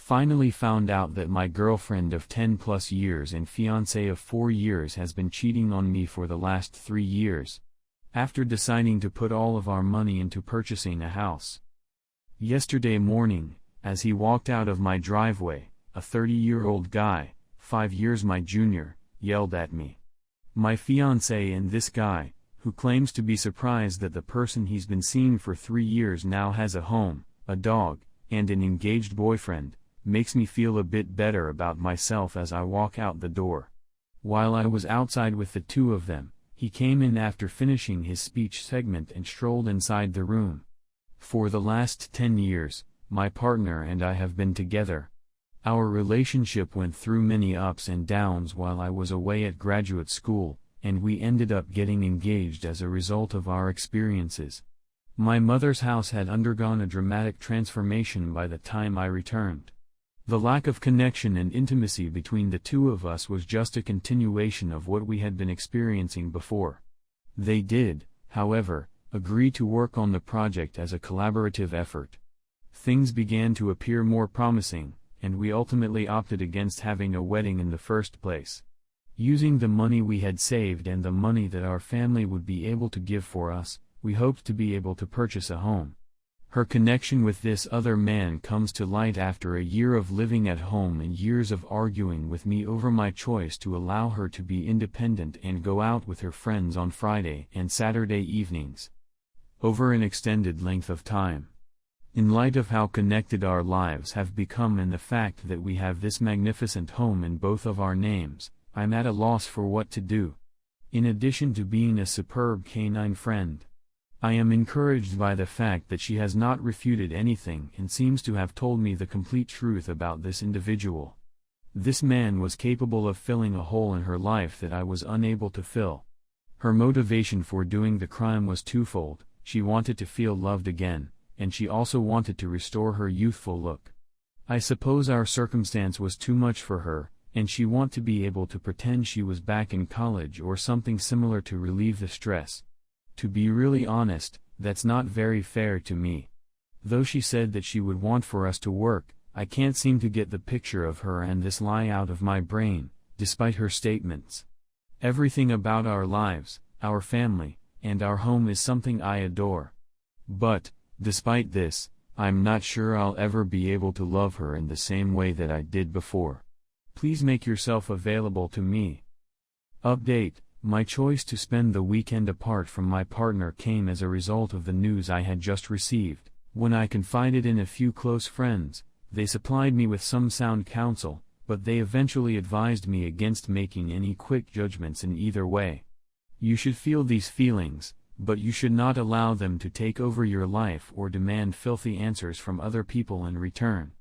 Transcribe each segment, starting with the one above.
Finally found out that my girlfriend of 10 plus years and fiancé of 4 years has been cheating on me for the last 3 years. After deciding to put all of our money into purchasing a house. Yesterday morning, as he walked out of my driveway, a 30-year-old guy, 5 years my junior, yelled at me. My fiancé and this guy, who claims to be surprised that the person he's been seeing for 3 years now has a home, a dog, and an engaged boyfriend, makes me feel a bit better about myself as I walk out the door. While I was outside with the two of them, he came in after finishing his speech segment and strolled inside the room. For the last 10 years, my partner and I have been together. Our relationship went through many ups and downs while I was away at graduate school, and we ended up getting engaged as a result of our experiences. My mother's house had undergone a dramatic transformation by the time I returned. The lack of connection and intimacy between the two of us was just a continuation of what we had been experiencing before. They did, however, agree to work on the project as a collaborative effort. Things began to appear more promising, and we ultimately opted against having a wedding in the first place. Using the money we had saved and the money that our family would be able to give for us, we hoped to be able to purchase a home. Her connection with this other man comes to light after a year of living at home and years of arguing with me over my choice to allow her to be independent and go out with her friends on Friday and Saturday evenings. Over an extended length of time. In light of how connected our lives have become and the fact that we have this magnificent home in both of our names, I'm at a loss for what to do. In addition to being a superb canine friend, I am encouraged by the fact that she has not refuted anything and seems to have told me the complete truth about this individual. This man was capable of filling a hole in her life that I was unable to fill. Her motivation for doing the crime was twofold: she wanted to feel loved again, and she also wanted to restore her youthful look. I suppose our circumstance was too much for her, and she wanted to be able to pretend she was back in college or something similar to relieve the stress. To be really honest, that's not very fair to me. Though she said that she would want for us to work, I can't seem to get the picture of her and this lie out of my brain, despite her statements. Everything about our lives, our family, and our home is something I adore. But, despite this, I'm not sure I'll ever be able to love her in the same way that I did before. Please make yourself available to me. Update: my choice to spend the weekend apart from my partner came as a result of the news I had just received. When I confided in a few close friends, they supplied me with some sound counsel, but they eventually advised me against making any quick judgments in either way. You should feel these feelings, but you should not allow them to take over your life or demand filthy answers from other people in return.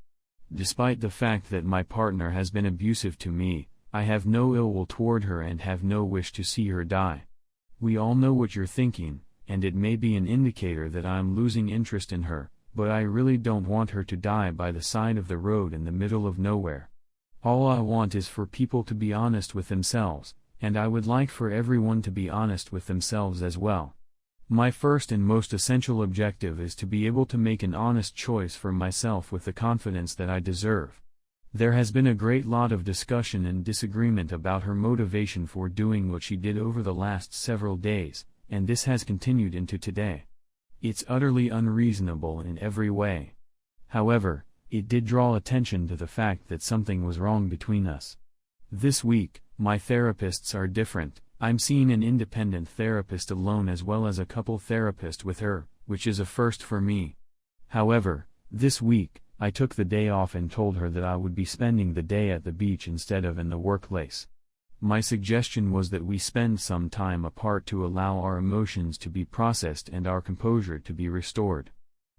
Despite the fact that my partner has been abusive to me, I have no ill will toward her and have no wish to see her die. We all know what you're thinking, and it may be an indicator that I'm losing interest in her, but I really don't want her to die by the side of the road in the middle of nowhere. All I want is for people to be honest with themselves, and I would like for everyone to be honest with themselves as well. My first and most essential objective is to be able to make an honest choice for myself with the confidence that I deserve. There has been a great lot of discussion and disagreement about her motivation for doing what she did over the last several days, and this has continued into today. It's utterly unreasonable in every way. However, it did draw attention to the fact that something was wrong between us. This week, my therapists are different. I'm seeing an independent therapist alone as well as a couple therapist with her, which is a first for me. However, this week, I took the day off and told her that I would be spending the day at the beach instead of in the workplace. My suggestion was that we spend some time apart to allow our emotions to be processed and our composure to be restored.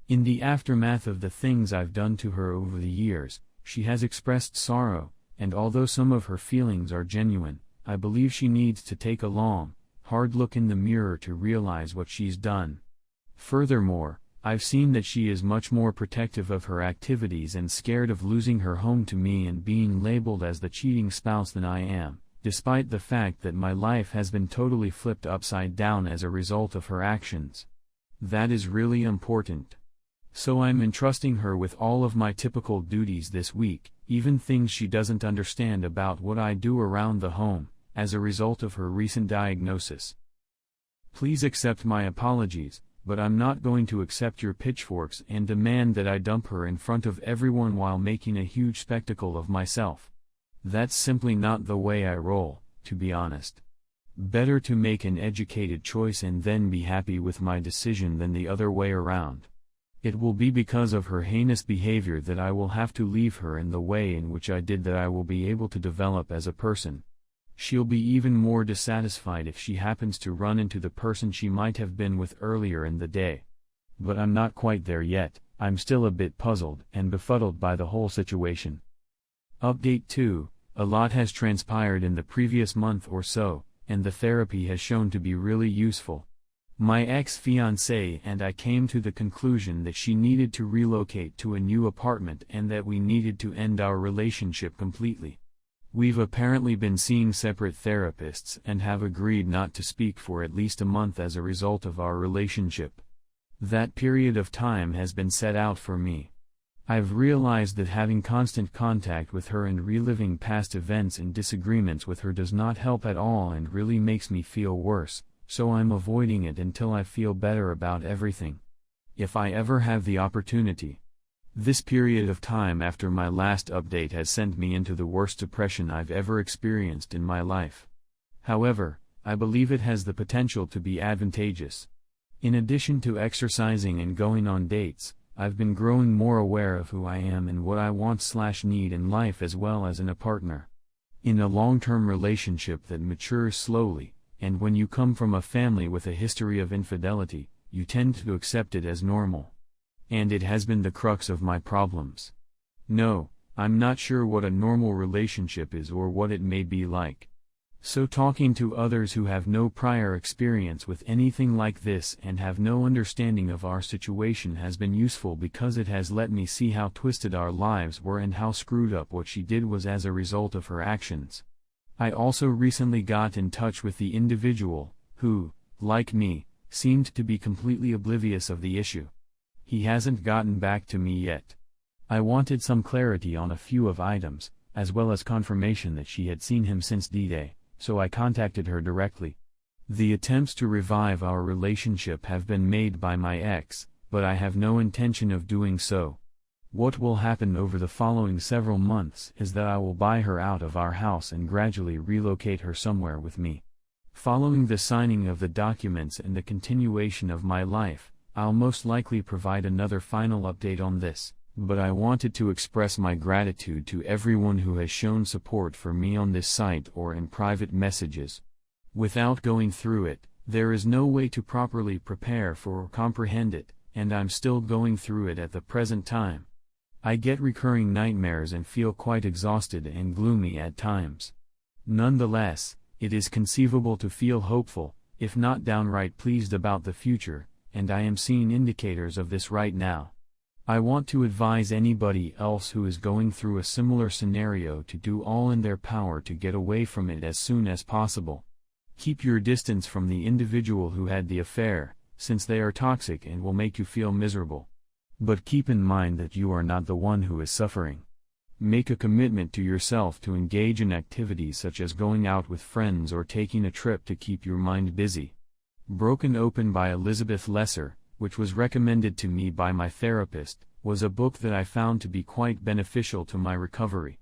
In the aftermath of the things I've done to her over the years, she has expressed sorrow, and although some of her feelings are genuine, I believe she needs to take a long, hard look in the mirror to realize what she's done. Furthermore, I've seen that she is much more protective of her activities and scared of losing her home to me and being labeled as the cheating spouse than I am, despite the fact that my life has been totally flipped upside down as a result of her actions. That is really important. So I'm entrusting her with all of my typical duties this week, even things she doesn't understand about what I do around the home, as a result of her recent diagnosis. Please accept my apologies, but I'm not going to accept your pitchforks and demand that I dump her in front of everyone while making a huge spectacle of myself. That's simply not the way I roll, to be honest. Better to make an educated choice and then be happy with my decision than the other way around. It will be because of her heinous behavior that I will have to leave her in the way in which I did that I will be able to develop as a person. She'll be even more dissatisfied if she happens to run into the person she might have been with earlier in the day. But I'm not quite there yet. I'm still a bit puzzled and befuddled by the whole situation. Update 2. A lot has transpired in the previous month or so, and the therapy has shown to be really useful. My ex-fiancée and I came to the conclusion that she needed to relocate to a new apartment and that we needed to end our relationship completely. We've apparently been seeing separate therapists and have agreed not to speak for at least a month as a result of our relationship. That period of time has been set out for me. I've realized that having constant contact with her and reliving past events and disagreements with her does not help at all and really makes me feel worse, so I'm avoiding it until I feel better about everything. If I ever have the opportunity. This period of time after my last update has sent me into the worst depression I've ever experienced in my life. However, I believe it has the potential to be advantageous. In addition to exercising and going on dates, I've been growing more aware of who I am and what I want/need in life as well as in a partner. In a long-term relationship that matures slowly, and when you come from a family with a history of infidelity, you tend to accept it as normal. And it has been the crux of my problems. No, I'm not sure what a normal relationship is or what it may be like. So talking to others who have no prior experience with anything like this and have no understanding of our situation has been useful because it has let me see how twisted our lives were and how screwed up what she did was as a result of her actions. I also recently got in touch with the individual, who, like me, seemed to be completely oblivious of the issue. He hasn't gotten back to me yet. I wanted some clarity on a few of items, as well as confirmation that she had seen him since D-Day. So I contacted her directly. The attempts to revive our relationship have been made by my ex, but I have no intention of doing so. What will happen over the following several months is that I will buy her out of our house and gradually relocate her somewhere with me. Following the signing of the documents and the continuation of my life, I'll most likely provide another final update on this. But I wanted to express my gratitude to everyone who has shown support for me on this site or in private messages. Without going through it, there is no way to properly prepare for or comprehend it, and I'm still going through it at the present time. I get recurring nightmares and feel quite exhausted and gloomy at times. Nonetheless, it is conceivable to feel hopeful, if not downright pleased about the future, and I am seeing indicators of this right now. I want to advise anybody else who is going through a similar scenario to do all in their power to get away from it as soon as possible. Keep your distance from the individual who had the affair, since they are toxic and will make you feel miserable. But keep in mind that you are not the one who is suffering. Make a commitment to yourself to engage in activities such as going out with friends or taking a trip to keep your mind busy. Broken Open by Elizabeth Lesser, which was recommended to me by my therapist, was a book that I found to be quite beneficial to my recovery.